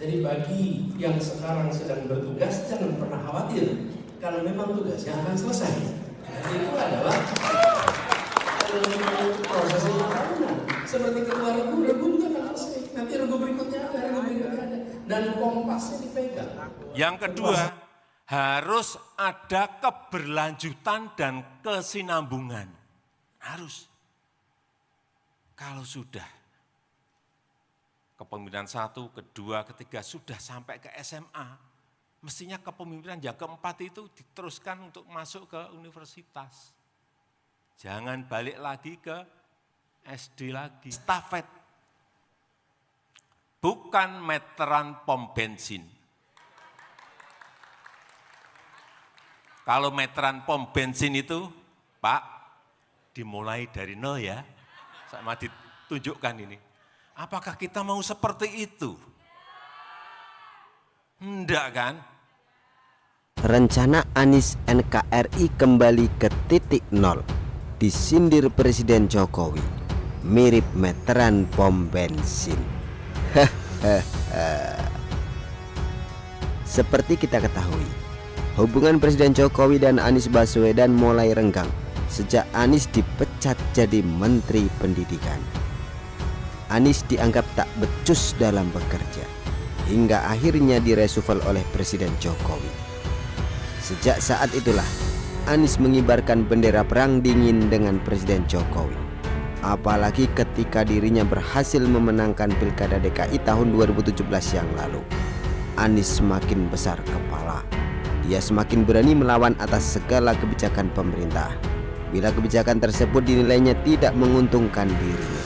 Jadi bagi yang sekarang sedang bertugas, jangan pernah khawatir, karena memang tugasnya akan selesai. Jadi itu adalah proses yang tahunan. Seperti ketua regu juga akan selesai. Nanti regu berikutnya ada. Dan kompasnya dipegang. Yang kedua, harus ada keberlanjutan dan kesinambungan. Harus. Kalau sudah kepemimpinan 1, kedua, ketiga sudah sampai ke SMA, mestinya kepemimpinan yang keempat itu diteruskan untuk masuk ke universitas. Jangan balik lagi ke SD lagi. Stafet, bukan meteran pom bensin. Kalau meteran pom bensin itu, Pak, dimulai dari nol ya. Sama ditunjukkan ini. Apakah kita mau seperti itu? Enggak kan? Rencana Anies NKRI kembali ke titik nol. Disindir Presiden Jokowi. Mirip meteran pom bensin. Seperti kita ketahui, hubungan Presiden Jokowi dan Anies Baswedan mulai renggang sejak Anies dipecat jadi Menteri Pendidikan. Anies dianggap tak becus dalam bekerja, hingga akhirnya direshuffle oleh Presiden Jokowi. Sejak saat itulah, Anies mengibarkan bendera perang dingin dengan Presiden Jokowi. Apalagi ketika dirinya berhasil memenangkan Pilkada DKI tahun 2017 yang lalu. Anies semakin besar kepala. Dia semakin berani melawan atas segala kebijakan pemerintah, bila kebijakan tersebut dinilainya tidak menguntungkan dirinya.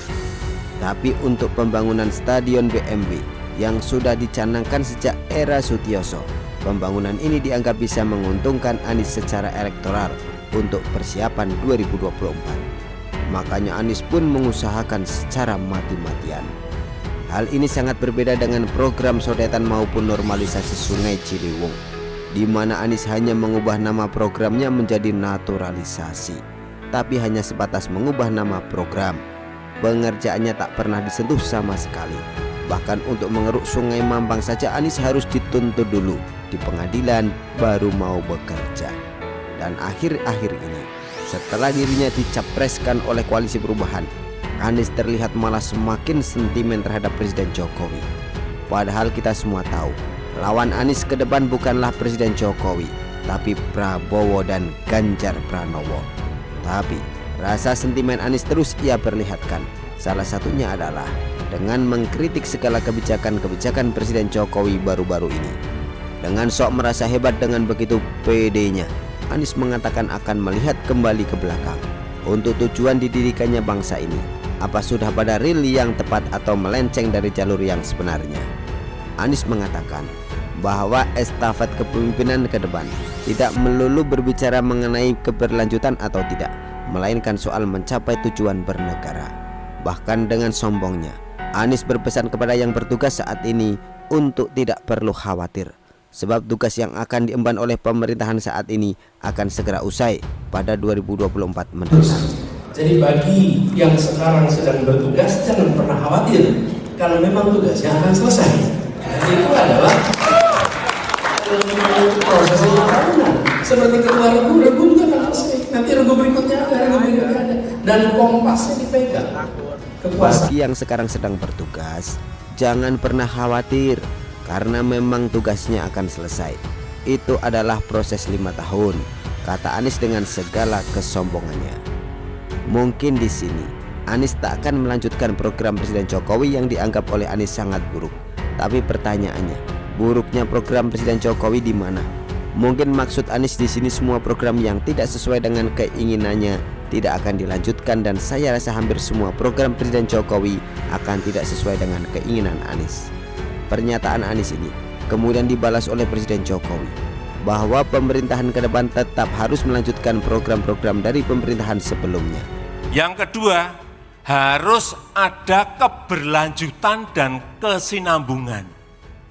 Tapi untuk pembangunan Stadion BMW yang sudah dicanangkan sejak era Sutioso, pembangunan ini dianggap bisa menguntungkan Anies secara elektoral untuk persiapan 2024. Makanya Anies pun mengusahakan secara mati-matian. Hal ini sangat berbeda dengan program sodetan maupun normalisasi Sungai Ciliwung, di mana Anies hanya mengubah nama programnya menjadi naturalisasi, tapi hanya sebatas mengubah nama program. Pengerjaannya tak pernah disentuh sama sekali. Bahkan untuk mengeruk Sungai Mampang saja Anies harus dituntut dulu di pengadilan baru mau bekerja. Dan akhir-akhir ini, setelah dirinya dicapreskan oleh Koalisi Perubahan, Anies terlihat malah semakin sentimen terhadap Presiden Jokowi. Padahal kita semua tahu, lawan Anies ke depan bukanlah Presiden Jokowi, tapi Prabowo dan Ganjar Pranowo. Tapi rasa sentimen Anies terus ia perlihatkan. Salah satunya adalah dengan mengkritik segala kebijakan-kebijakan Presiden Jokowi baru-baru ini. Dengan sok merasa hebat dengan begitu pedenya, Anies mengatakan akan melihat kembali ke belakang untuk tujuan didirikannya bangsa ini. Apa sudah pada rel yang tepat atau melenceng dari jalur yang sebenarnya? Anies mengatakan bahwa estafet kepemimpinan ke depan tidak melulu berbicara mengenai keberlanjutan atau tidak, melainkan soal mencapai tujuan bernegara. Bahkan dengan sombongnya, Anies berpesan kepada yang bertugas saat ini untuk tidak perlu khawatir, sebab tugas yang akan diemban oleh pemerintahan saat ini akan segera usai pada 2024 mendatang. Jadi bagi yang sekarang sedang bertugas, jangan pernah khawatir, karena memang tugasnya akan selesai. Jadi itu adalah proses yang tahunan. Seperti ketua regu juga akan selesai. Nanti regu berikutnya ada. Dan kompasnya dipegang. Bagi yang sekarang sedang bertugas, jangan pernah khawatir, karena memang tugasnya akan selesai. Itu adalah proses 5 tahun, kata Anies dengan segala kesombongannya. Mungkin di sini Anies tak akan melanjutkan program Presiden Jokowi yang dianggap oleh Anies sangat buruk. Tapi pertanyaannya, buruknya program Presiden Jokowi di mana? Mungkin maksud Anies di sini semua program yang tidak sesuai dengan keinginannya tidak akan dilanjutkan, dan saya rasa hampir semua program Presiden Jokowi akan tidak sesuai dengan keinginan Anies. Pernyataan Anies ini kemudian dibalas oleh Presiden Jokowi bahwa pemerintahan ke depan tetap harus melanjutkan program-program dari pemerintahan sebelumnya. Yang kedua, harus ada keberlanjutan dan kesinambungan.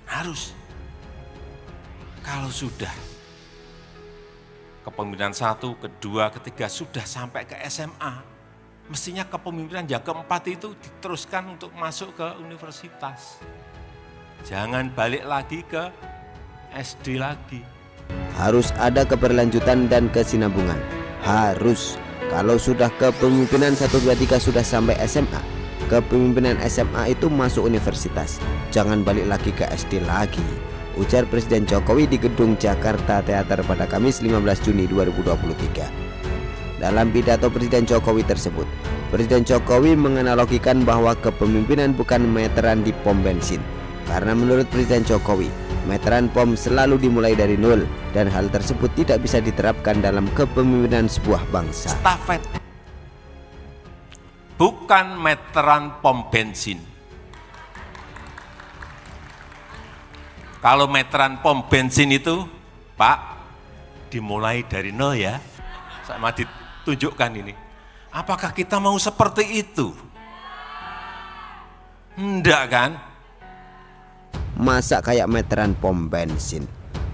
Harus. Kalau sudah kepemimpinan 1, kedua, ketiga sudah sampai ke SMA, mestinya kepemimpinan yang keempat itu diteruskan untuk masuk ke universitas. Jangan balik lagi ke SD lagi. Harus ada keberlanjutan dan kesinambungan. Harus. Kalau sudah kepemimpinan 1, 2, 3 sudah sampai SMA, kepemimpinan SMA itu masuk universitas. Jangan balik lagi ke SD lagi, ujar Presiden Jokowi di Gedung Jakarta Theater pada Kamis 15 Juni 2023. Dalam pidato Presiden Jokowi tersebut, Presiden Jokowi menganalogikan bahwa kepemimpinan bukan meteran di pom bensin. Karena menurut Presiden Jokowi, meteran pom selalu dimulai dari nol dan hal tersebut tidak bisa diterapkan dalam kepemimpinan sebuah bangsa. Stafet, bukan meteran pom bensin. Kalau meteran pom bensin itu, Pak, dimulai dari nol ya. Sama ditunjukkan ini. Apakah kita mau seperti itu? Enggak kan? Masa kayak meteran pom bensin?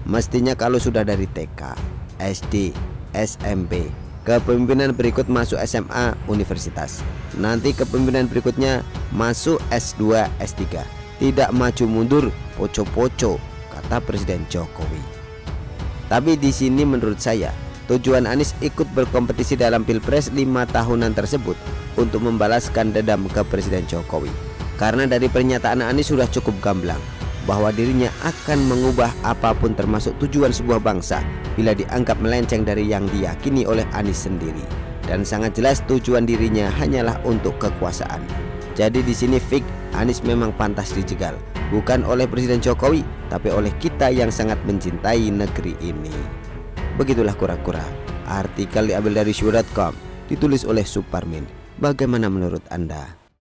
Mestinya kalau sudah dari TK, SD, SMP, kepemimpinan berikut masuk SMA, universitas. Nanti kepemimpinan berikutnya masuk S2, S3. Tidak maju mundur, poco-poco, kata Presiden Jokowi. Tapi di sini menurut saya, tujuan Anies ikut berkompetisi dalam Pilpres 5 tahunan tersebut untuk membalaskan dendam ke Presiden Jokowi. Karena dari pernyataan Anies sudah cukup gamblang bahwa dirinya akan mengubah apapun termasuk tujuan sebuah bangsa bila dianggap melenceng dari yang diyakini oleh Anies sendiri. Dan sangat jelas tujuan dirinya hanyalah untuk kekuasaan. Jadi di sini fix Anies memang pantas dijegal, bukan oleh Presiden Jokowi, tapi oleh kita yang sangat mencintai negeri ini. Begitulah kura-kura. Artikel diambil dari syura.com, ditulis oleh Suparmin. Bagaimana menurut Anda?